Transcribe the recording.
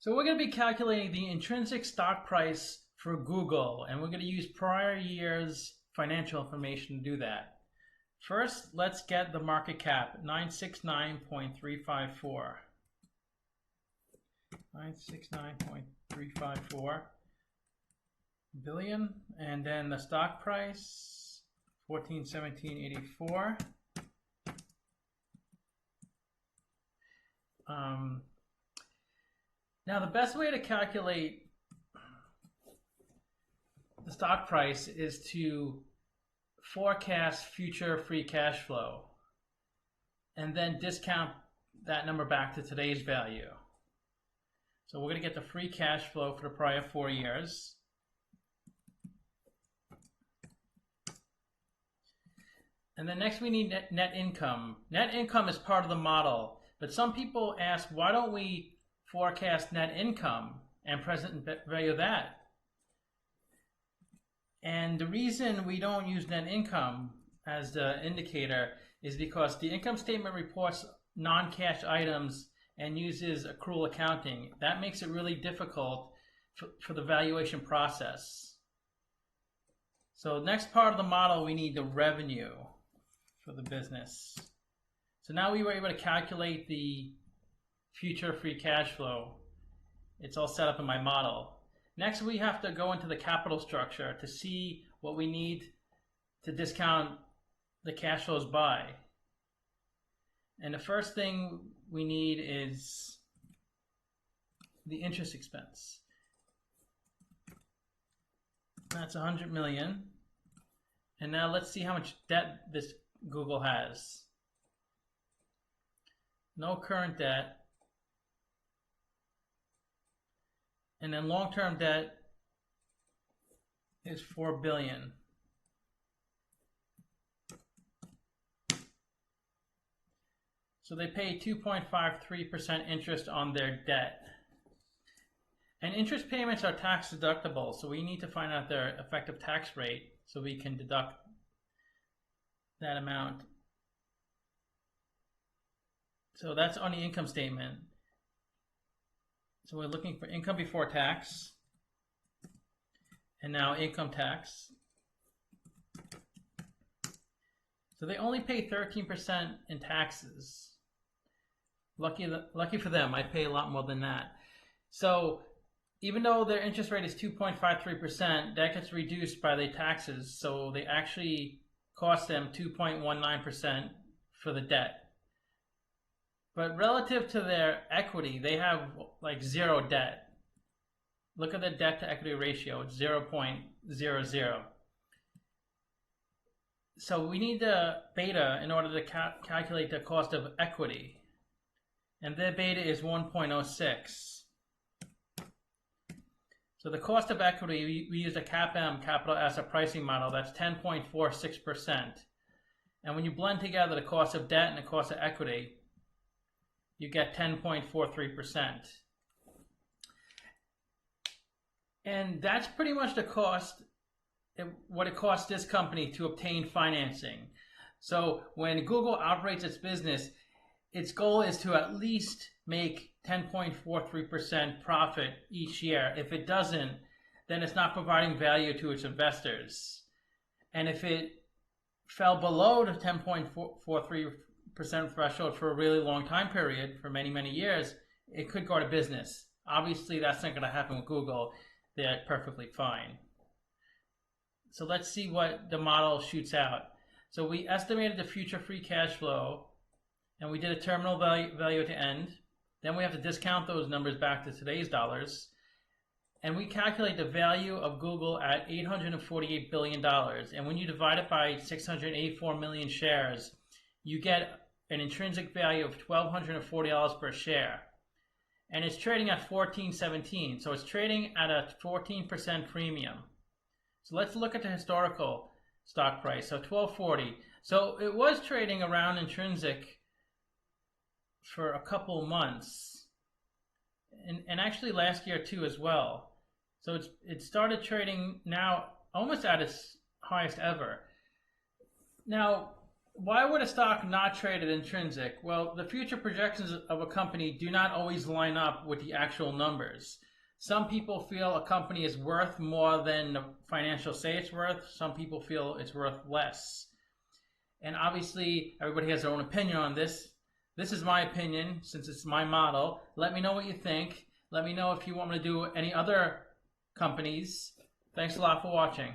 So we're going to be calculating the intrinsic stock price for Google, and we're going to use prior year's financial information to do that. First, let's get the market cap, 969.354. 969.354 billion, and then the stock price, 1417.84. Now, the best way to calculate the stock price is to forecast future free cash flow and then discount that number back to today's value. So we're going to get the free cash flow for the prior 4 years. And then next we need net income. Net income is part of the model, but some people ask, why don't we forecast net income and present value that? And the reason we don't use net income as the indicator is because the income statement reports non-cash items and uses accrual accounting. That makes it really difficult for the valuation process. So next part of the model, we need the revenue for the business. So now we were able to calculate the future free cash flow. It's all set up in my model. Next, we have to go into the capital structure to see what we need to discount the cash flows by. And the first thing we need is the interest expense. That's 100 million. And now let's see how much debt this Google has. No current debt. And then long-term debt is 4 billion. So they pay 2.53% interest on their debt. And interest payments are tax deductible, so we need to find out their effective tax rate so we can deduct that amount. So that's on the income statement. So we're looking for income before tax, and now income tax. So they only pay 13% in taxes. Lucky for them, I pay a lot more than that. So even though their interest rate is 2.53%, that gets reduced by the taxes. So they actually cost them 2.19% for the debt. But relative to their equity, they have like zero debt. Look at the debt to equity ratio, it's 0.00. So we need the beta in order to calculate the cost of equity. And their beta is 1.06. So the cost of equity, we use a CAPM, capital asset pricing model, that's 10.46%. And when you blend together the cost of debt and the cost of equity, you get 10.43%. And that's pretty much the cost, what it costs this company to obtain financing. So when Google operates its business, its goal is to at least make 10.43% profit each year. If it doesn't, then it's not providing value to its investors. And if it fell below the 10.43% threshold for a really long time period, for many, many years, it could go out of business. Obviously, that's not going to happen with Google. They're perfectly fine. So let's see what the model shoots out. So we estimated the future free cash flow, and we did a terminal value at the end. Then we have to discount those numbers back to today's dollars. And we calculate the value of Google at $848 billion. And when you divide it by 684 million shares, you get an intrinsic value of $1,240 per share. And it's trading at 14.17, so it's trading at a 14% premium. So let's look at the historical stock price, so 12.40. So it was trading around intrinsic for a couple months, and actually last year too as well. So it started trading now almost at its highest ever. Now, Why would a stock not trade at Intrinsic? Well, the future projections of a company do not always line up with the actual numbers. Some people feel a company is worth more than the financials say it's worth. Some people feel it's worth less. And obviously, everybody has their own opinion on this. This is my opinion, since it's my model. Let me know what you think. Let me know if you want me to do any other companies. Thanks a lot for watching.